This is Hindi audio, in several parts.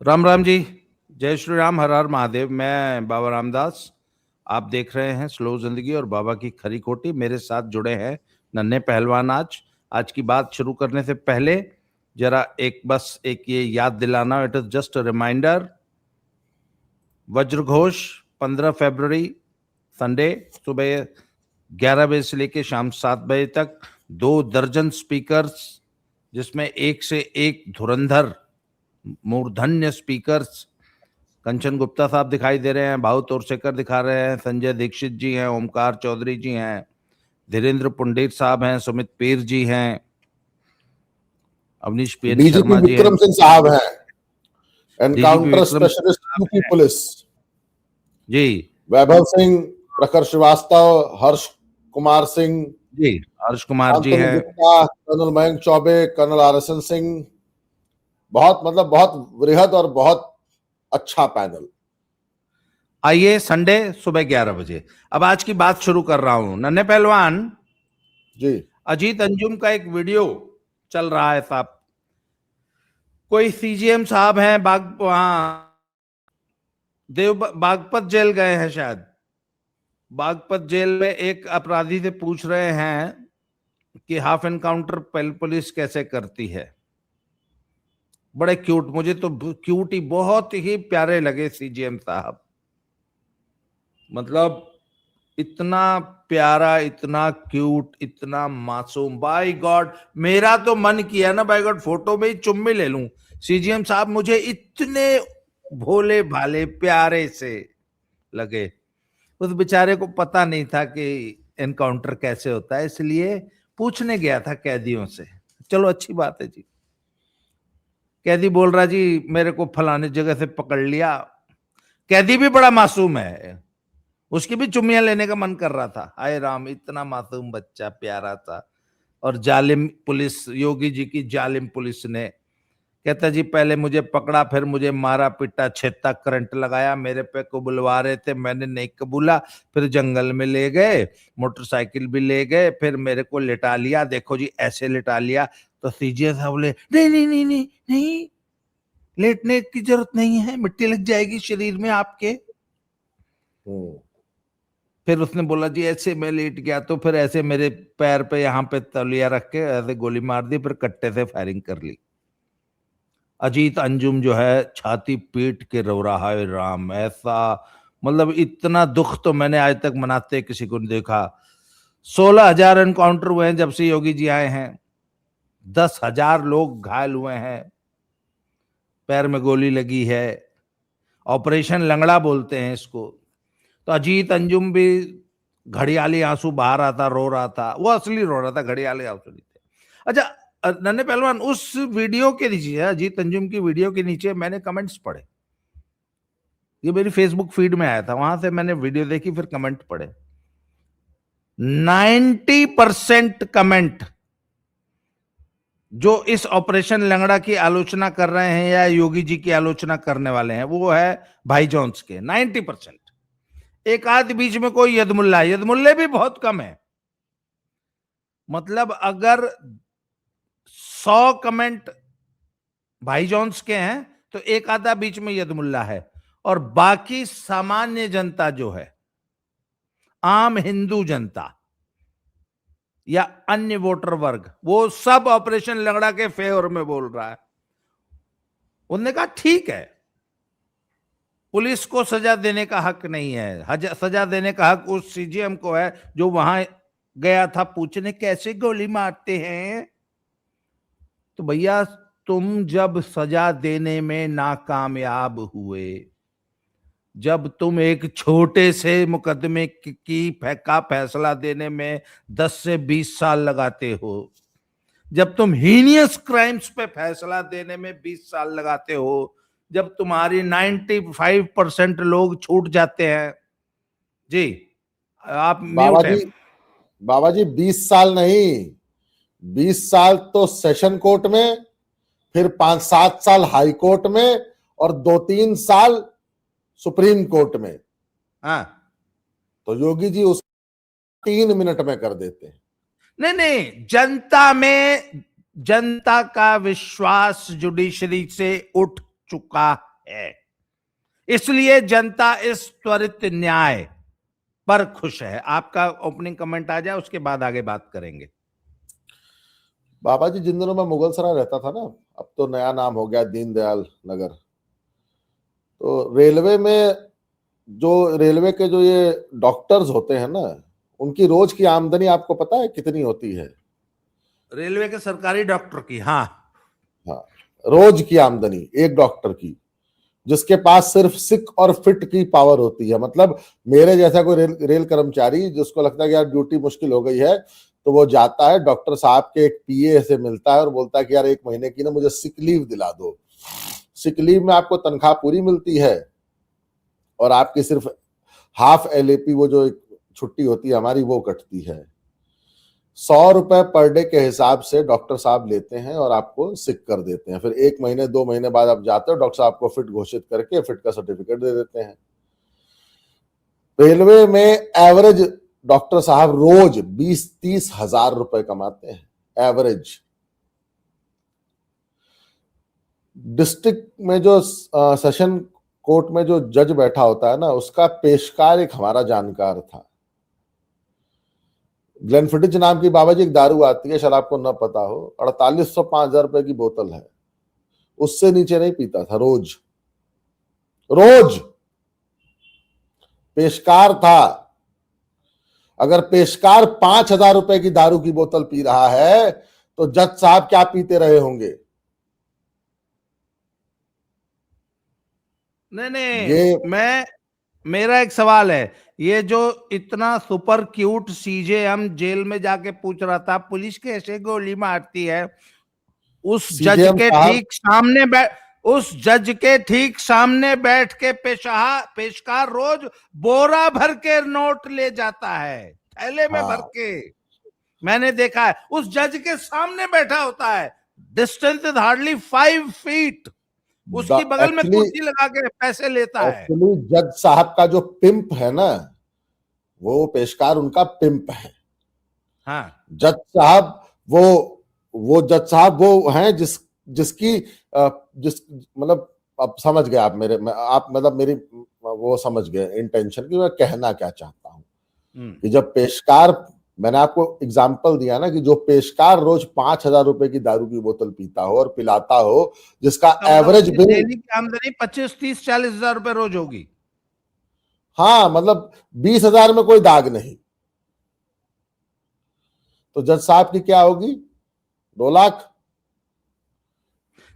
राम राम जी। जय श्री राम, हर हर महादेव। मैं बाबा रामदास। आप देख रहे हैं स्लो जिंदगी और बाबा की खरी खोटी। मेरे साथ जुड़े हैं नन्हे पहलवान। आज की बात शुरू करने से पहले जरा एक ये याद दिलाना, it is just a reminder. Vajraghosh 15 फरवरी संडे सुबह 11 बजे से लेकर शाम 7 बजे तक 2 दर्जन स्पीकर्स, जिसमें एक से एक धुरंधर मूर्धन्य स्पीकर्स। कंचन गुप्ता साहब दिखाई दे रहे हैं, भाऊ तोरसेकर दिखा रहे हैं, संजय दीक्षित जी हैं, ओमकार चौधरी जी हैं, धीरेन्द्र पुंडित साहब हैं, सुमित पीर जी हैं, अवनीश पीएन डीजीपी शर्मा जी हैं, विक्रम सिंह साहब हैं, encounter Vikram specialist UP police जी, वैभव सिंह, प्रखर श्रीवास्तव, हर्ष कुमार सिंह जी हर्ष कुमार जी शांतनु हैं, Gupta, colonel Mayank Chaubey, colonel RSN Singh. बहुत वृहद और बहुत अच्छा पैनल। आइए संडे सुबह 11 बजे। अब आज की बात शुरू कर रहा हूं। नन्हे पहलवान जी, अजीत अंजुम का एक वीडियो चल रहा है साहब। कोई सीजीएम साहब हैं, वहां बागपत जेल गए हैं शायद। बागपत जेल में एक अपराधी से पूछ रहे हैं कि हाफ एनकाउंटर पुलिस कैसे करती है। बड़े क्यूट, मुझे तो क्यूट ही, बहुत ही प्यारे लगे सीजीएम साहब। मतलब इतना प्यारा, इतना क्यूट, इतना मासूम। बाय गॉड, मेरा तो मन किया ना बाय गॉड फोटो में ही चुम्मी ले लूं। सीजीएम साहब मुझे इतने भोले भाले प्यारे से लगे। उस बेचारे को पता नहीं था कि एनकाउंटर कैसे होता है, इसलिए पूछने गया था कैदियों से। चलो अच्छी बात है जी। कैदी बोल रहा जी मेरे को फलाने जगह से पकड़ लिया। कैदी भी बड़ा मासूम है, उसकी भी चुम्मियां लेने का मन कर रहा था। हाय राम, इतना मासूम बच्चा प्यारा था। और जालिम पुलिस, योगी जी की जालिम पुलिस ने, कहता जी पहले मुझे पकड़ा, फिर मुझे मारा पिटा, छेता करंट लगाया, मेरे पे को बुलवा रहे थे, मैंने नहीं कबूला, फिर जंगल में ले गए, मोटरसाइकिल भी ले गए, फिर मेरे को लिटा लिया, देखो जी ऐसे लिटा लिया। तो सीजीए साहब बोले नहीं नहीं नहीं नहीं नहीं, लेटने की जरूरत नहीं है, मिट्टी लग जाएगी शरीर में आपके। फिर उसने बोला जी ऐसे मैं लेट गया, तो फिर ऐसे मेरे पैर पे यहाँ पे तलिया रख के ऐसे गोली मार दी, फिर कट्टे से फायरिंग कर ली। अजीत अंजुम जो है छाती पीट के रो रहा है। राम, ऐसा मतलब इतना दुख तो मैंने आज तक मनाते किसी को नहीं देखा। 16,000 एनकाउंटर हुए हैं जब से योगी जी आए हैं। 10,000 लोग घायल हुए हैं, पैर में गोली लगी है। ऑपरेशन लंगड़ा बोलते हैं इसको। तो अजीत अंजुम भी घड़ियाली आंसू बहा रहा था, रो रहा था। वो असली रो रहा था, घड़ियाली आंसू नहीं थे। अच्छा नन्हे पहलवान, उस वीडियो के नीचे, अजीत अंजुम की वीडियो के नीचे मैंने कमेंट्स पढ़े। ये मेरी फेसबुक फीड में आया था, वहां से मैंने वीडियो देखी, फिर कमेंट पढ़े। 90% कमेंट जो इस ऑपरेशन लंगड़ा की आलोचना कर रहे हैं या योगी जी की आलोचना करने वाले हैं, वो है भाई जॉन्स के 90%। एक आध बीच में कोई यदमुल्ला, यदमुल्ले भी बहुत कम है। मतलब अगर 100 कमेंट भाई जॉन्स के हैं तो एक आधा बीच में यदमुल्ला है, और बाकी सामान्य जनता जो है, आम हिंदू जनता या अन्य वोटर वर्ग, वो सब ऑपरेशन लंगड़ा के फेवर में बोल रहा है। उन्होंने कहा ठीक है, पुलिस को सजा देने का हक नहीं है, सजा देने का हक उस सीजीएम को है जो वहां गया था पूछने कैसे गोली मारते हैं। तो भैया तुम जब सजा देने में नाकामयाब हुए, जब तुम एक छोटे से मुकदमे की का फैसला देने में 10 से 20 साल लगाते हो, जब तुम हीनियस क्राइम्स पे फैसला देने में 20 साल लगाते हो, जब तुम्हारी 95% लोग छूट जाते हैं जी। आप म्यूट हैं। बाबा जी 20 साल नहीं, 20 साल तो सेशन कोर्ट में, फिर 5-7 साल हाई कोर्ट में, और 2-3 साल सुप्रीम कोर्ट में। हाँ, तो योगी जी उस 3 मिनट में कर देते हैं। नहीं नहीं, जनता में, जनता का विश्वास जुडिशरी से उठ चुका है। इसलिए जनता इस त्वरित न्याय पर खुश है। आपका ओपनिंग कमेंट आ जाए, उसके बाद आगे बात करेंगे। बाबा जी, जिन दिनों में मुगलसराय रहता था ना, अब तो नया नाम हो गया दीनदयाल नगर, तो रेलवे में जो रेलवे के जो ये डॉक्टर्स होते हैं ना, उनकी रोज की आमदनी आपको पता है कितनी होती है? रेलवे के सरकारी डॉक्टर की? हाँ हाँ, रोज की आमदनी एक डॉक्टर की, जिसके पास सिर्फ सिक और फिट की पावर होती है। मतलब मेरे जैसा कोई रेल कर्मचारी जिसको लगता है कि यार ड्यूटी मुश्किल हो गई है, तो वो जाता है डॉक्टर साहब के एक पीए से मिलता है और बोलता है कि यार 1 महीने की ना मुझे सिक लीव दिला दो। सिक लीव में आपको तनख्वाह पूरी मिलती है और आपकी सिर्फ हाफ एलएपी, वो जो एक छुट्टी होती है हमारी, वो कटती है। 100 रुपए पर डे के हिसाब से डॉक्टर साहब लेते हैं और आपको सिक कर देते हैं। फिर 1 महीने 2 महीने बाद आप जाते हो, डॉक्टर साहब आपको फिट घोषित करके फिट का सर्टिफिकेट दे देते हैं। रेलवे में एवरेज डॉक्टर साहब रोज 20-30 हजार रुपए कमाते हैं एवरेज। डिस्ट्रिक्ट में जो सेशन कोर्ट में जो जज बैठा होता है ना, उसका पेशकार एक हमारा जानकार था। ग्लेनफिडिच नाम की बाबा जी एक दारू आती है, शायद आपको न पता हो, 4805 रुपए की बोतल है, उससे नीचे नहीं पीता था। रोज रोज पेशकार था। अगर पेशकार 5000 रुपए की दारू की बोतल पी रहा है तो जज साहब क्या पीते रहे होंगे? नहीं, मेरा एक सवाल है। ये जो इतना सुपर क्यूट सीजे हम जेल में जाके पूछ रहा था, पुलिस कैसे गोली मारती है, उस जज के ठीक सामने बैठ के पेशकार रोज बोरा भर के नोट ले जाता है, थैले में भर के। मैंने देखा है, उस जज के सामने बैठा होता है, डिस्टेंस इज हार्डली 5 फीट, उसकी बगल में कुर्सी लगा के पैसे लेता है। जज साहब का जो पिंप है ना, वो पेशकार उनका पिंप है। हाँ, जज साहब वो जज साहब वो हैं जिसकी मतलब अब समझ गए आप आप मतलब मेरी वो समझ गए इंटेंशन की मैं कहना क्या चाहता हूं। कि जब पेशकार, मैंने आपको एग्जाम्पल दिया ना, कि जो पेशकार रोज 5000 रुपए की दारू की बोतल पीता हो और पिलाता हो, जिसका एवरेज बिल, डेली की आमदनी 25, 30, 40 हजार रुपए रोज होगी। हाँ, मतलब 20,000 में कोई दाग नहीं। तो जज साहब की क्या होगी? 2 लाख।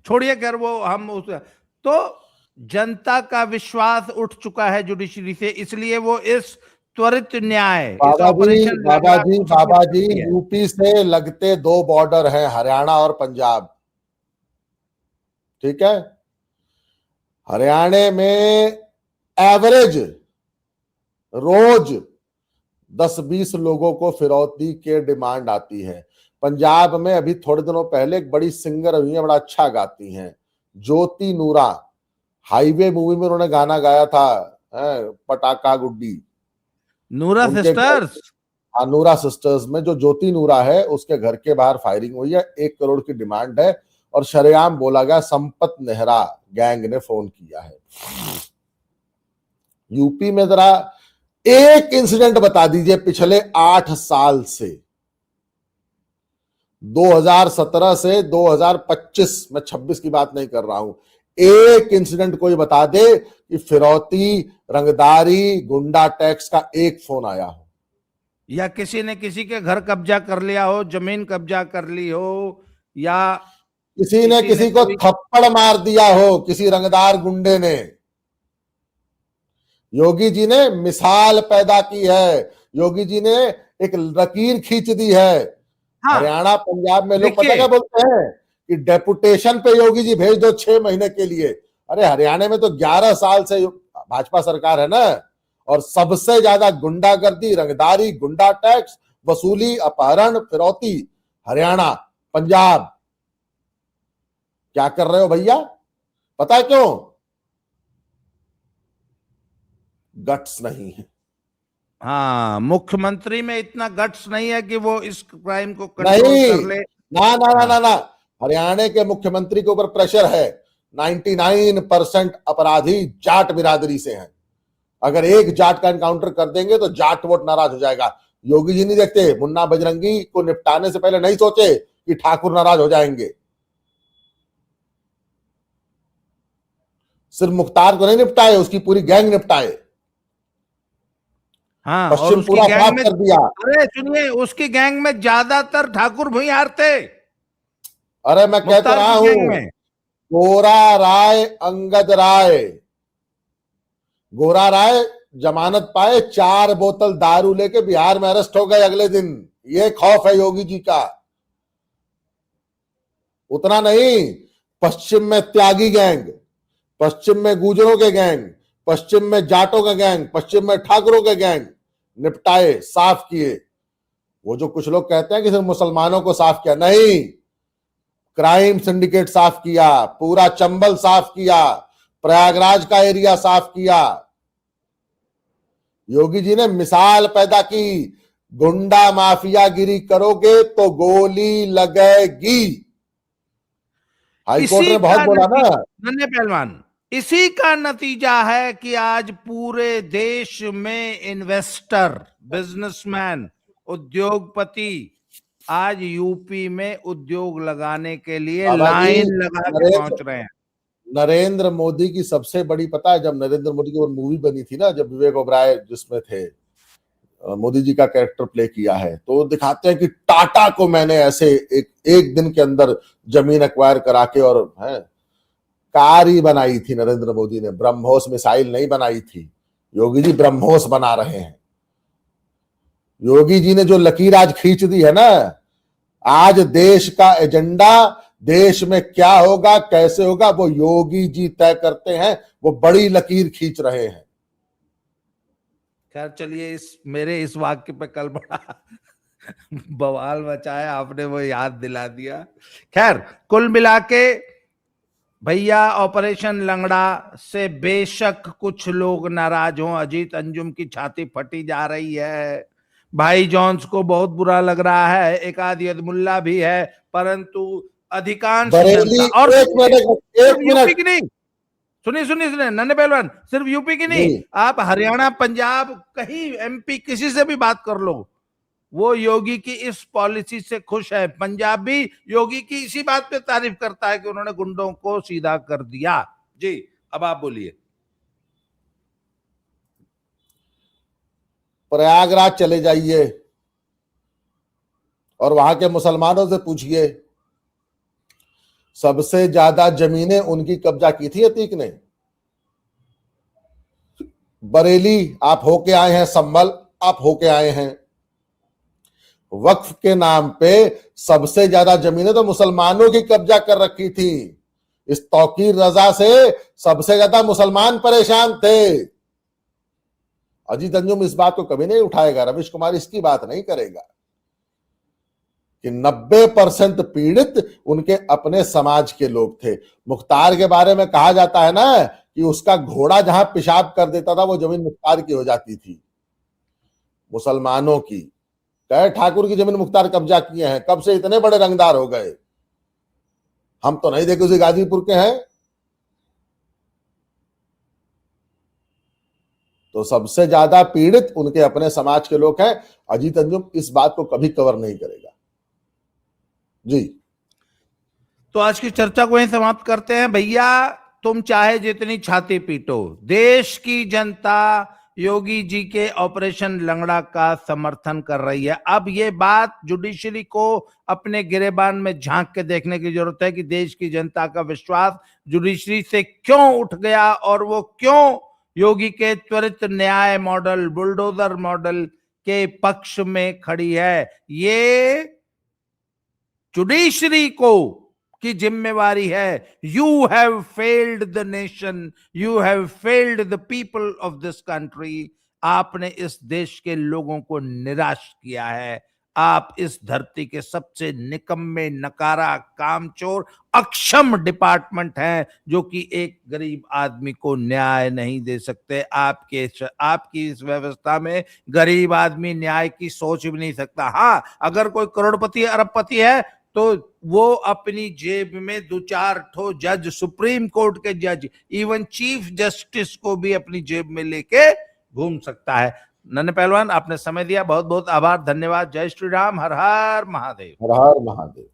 छोड़िए कर वो हम तो जनता का विश्वास उठ चुका है जुडिशरी से, इसलिए वो इस त्वरित न्याय, इस ऑपरेशन बाबा जी यूपी से लगते 2 बॉर्डर हैं, हरियाणा और पंजाब। ठीक है, हरियाणा में एवरेज रोज 10-20 लोगों को फिरौती के डिमांड आती है। पंजाब में अभी थोड़े दिनों पहले एक बड़ी सिंगर हुई है, बड़ा अच्छा गाती हैं, ज्योति नूरा। हाईवे मूवी में उन्होंने गाना गाया था, पटाखा गुड्डी, नूरा सिस्टर्स। हाँ, नूरा सिस्टर्स में जो ज्योति नूरा है, उसके घर के बाहर फायरिंग हुई है, 1 करोड़ की डिमांड है और शरेआम बोला गया संपत नेहरा गैंग ने फोन किया है। यूपी में जरा एक इंसिडेंट बता दीजिए पिछले 8 साल से, 2017 से 2025, मैं 26 की बात नहीं कर रहा हूं, एक इंसिडेंट कोई बता दे कि फिरौती, रंगदारी, गुंडा टैक्स का एक फोन आया हो, या किसी ने किसी के घर कब्जा कर लिया हो, जमीन कब्जा कर ली हो, या किसी ने किसी को थप्पड़ मार दिया हो, किसी रंगदार गुंडे ने। योगी जी ने मिसाल पैदा की है, योगी जी ने एक लकीर खींच दी है। हाँ, हरियाणा पंजाब में लोग पता क्या बोलते हैं कि डेपुटेशन पे योगी जी भेज दो 6 महीने के लिए। अरे हरियाणा में तो 11 साल से भाजपा सरकार है ना, और सबसे ज्यादा गुंडागर्दी, रंगदारी, गुंडा टैक्स वसूली, अपहरण, फिरौती हरियाणा पंजाब। क्या कर रहे हो भैया? पता है क्यों? गट्स नहीं है। हाँ, मुख्यमंत्री में इतना गट्स नहीं है कि वो इस क्राइम को कंट्रोल कर ले। ना ना ना ना ना, हरियाणा के मुख्यमंत्री के ऊपर प्रेशर है, 99% अपराधी जाट बिरादरी से हैं। अगर एक जाट का एनकाउंटर कर देंगे तो जाट वोट नाराज हो जाएगा। योगी जी नहीं देखते, मुन्ना बजरंगी को निपटाने से पहले नहीं सोचे कि ठाकुर नाराज हो जाएंगे। सिर्फ मुख्तार को नहीं निपटाए, उसकी पूरी गैंग निपटाए। हाँ, और पश्चिम उसकी पूरा गैंग साफ में, कर दिया। अरे सुनिए, उसकी गैंग में ज्यादातर ठाकुर भूमिहार थे। अरे मैं कह तो मुख्तार रहा की गैंग हूं, में गोरा राय, अंगद राय, गोरा राय जमानत पाए, 4 बोतल दारू लेके बिहार में अरेस्ट हो गए अगले दिन। ये खौफ है योगी जी का। उतना नहीं, पश्चिम में त्यागी गैंग, पश्चिम में गुजरों के गैंग, पश्चिम में जाटों का गैंग, पश्चिम में ठाकुरों के गैंग निपटाए, साफ किए। वो जो कुछ लोग कहते हैं कि सिर्फ मुसलमानों को साफ किया, नहीं, क्राइम सिंडिकेट साफ किया, पूरा चंबल साफ किया, प्रयागराज का एरिया साफ किया। योगी जी ने मिसाल पैदा की, गुंडा माफियागिरी करोगे तो गोली लगेगी। हाईकोर्ट ने बहुत बोला ना। नन्हे पहलवान, इसी का नतीजा है कि आज पूरे देश में इन्वेस्टर, बिजनेसमैन, उद्योगपति आज यूपी में उद्योग लगाने के लिए बाबा जी, लाइन लगा के पहुंच रहे हैं। नरेंद्र मोदी की सबसे बड़ी, पता है, जब नरेंद्र मोदी की वो मूवी बनी थी ना, जब विवेक ओबराय जिसमें थे, मोदी जी का कैरेक्टर प्ले किया है, तो दिखाते हैं कि टाटा को मैंने ऐसे एक दिन के अंदर जमीन एक्वायर करा के, और है, कार ही बनाई थी नरेंद्र मोदी ने, ब्रह्मोस मिसाइल नहीं बनाई थी। योगी जी ब्रह्मोस बना रहे हैं। योगी जी ने जो लकीर आज खींच दी है ना, आज देश का एजेंडा, देश में क्या होगा कैसे होगा, वो योगी जी तय करते हैं। वो बड़ी लकीर खींच रहे हैं। खैर चलिए, इस मेरे इस वाक्य पे कल बड़ा बवाल मचाया आपने, वो याद दिला दिया। खैर, कुल मिला के भैया, ऑपरेशन लंगड़ा से बेशक कुछ लोग नाराज हों, अजीत अंजुम की छाती फटी जा रही है, भाई जॉन्स को बहुत बुरा लग रहा है, एक आध यदमुल्ला भी है, परंतु अधिकांश जनता, और एक सिर्फ यूपी मिनट, की नहीं, सुनिए सुनिए सुनिए नन्हे पहलवान, सिर्फ यूपी की नहीं, आप हरियाणा, पंजाब, कहीं एमपी, किसी से भी बात कर लो, वो योगी की इस पॉलिसी से खुश है। पंजाब भी योगी की इसी बात पे तारीफ करता है कि उन्होंने गुंडों को सीधा कर दिया। जी, अब आप बोलिए। प्रयागराज चले जाइए और वहां के मुसलमानों से पूछिए, सबसे ज्यादा जमीनें उनकी कब्जा की थी अतीक ने। बरेली आप होके आए हैं, संभल आप होके आए हैं, वक्फ के नाम पे सबसे ज्यादा जमीनें तो मुसलमानों की कब्जा कर रखी थी। इस तौकीर रजा से सबसे ज्यादा मुसलमान परेशान थे। अजीत अंजुम इस बात को कभी नहीं उठाएगा, रविश कुमार इसकी बात नहीं करेगा कि 90% पीड़ित उनके अपने समाज के लोग थे। मुख्तार के बारे में कहा जाता है ना कि उसका घोड़ा जहां पेशाब कर देता था वो जमीन मुख्तार की हो जाती थी, मुसलमानों की। कहे ठाकुर की जमीन मुख्तार कब्जा किए हैं, कब से इतने बड़े रंगदार हो गए, हम तो नहीं देखे। उसे गाजीपुर के हैं। तो सबसे ज्यादा पीड़ित उनके अपने समाज के लोग हैं। अजीत अंजुम इस बात को कभी कवर नहीं करेगा। जी, तो आज की चर्चा को यहीं समाप्त करते हैं। भैया, तुम चाहे जितनी छाती पीटो, देश की जनता योगी जी के ऑपरेशन लंगड़ा का समर्थन कर रही है। अब ये बात जुडिशरी को अपने गिरेबान में झांक के देखने की जरूरत है कि देश की जनता का विश्वास जुडिशरी से क्यों उठ गया और वो क्यों योगी के त्वरित न्याय मॉडल, बुलडोजर मॉडल के पक्ष में खड़ी है। ये जुडिशरी को की जिम्मेवारी है। You have failed the nation, you have failed the people of this country. आपने इस देश के लोगों को निराश किया है। आप इस धरती के सबसे निकम्मे, नकारा, कामचोर, अक्षम डिपार्टमेंट हैं जो कि एक गरीब आदमी को न्याय नहीं दे सकते। आपकी इस व्यवस्था में गरीब आदमी न्याय की सोच भी नहीं सकता। हाँ, अगर कोई करोड़पति, अरबपति है तो वो अपनी जेब में 2-4 ठो जज, सुप्रीम कोर्ट के जज, इवन चीफ जस्टिस को भी अपनी जेब में लेके घूम सकता है। नन्हे पहलवान, आपने समय दिया, बहुत बहुत आभार, धन्यवाद। जय श्री राम, हर हर महादेव। हर हर महादेव।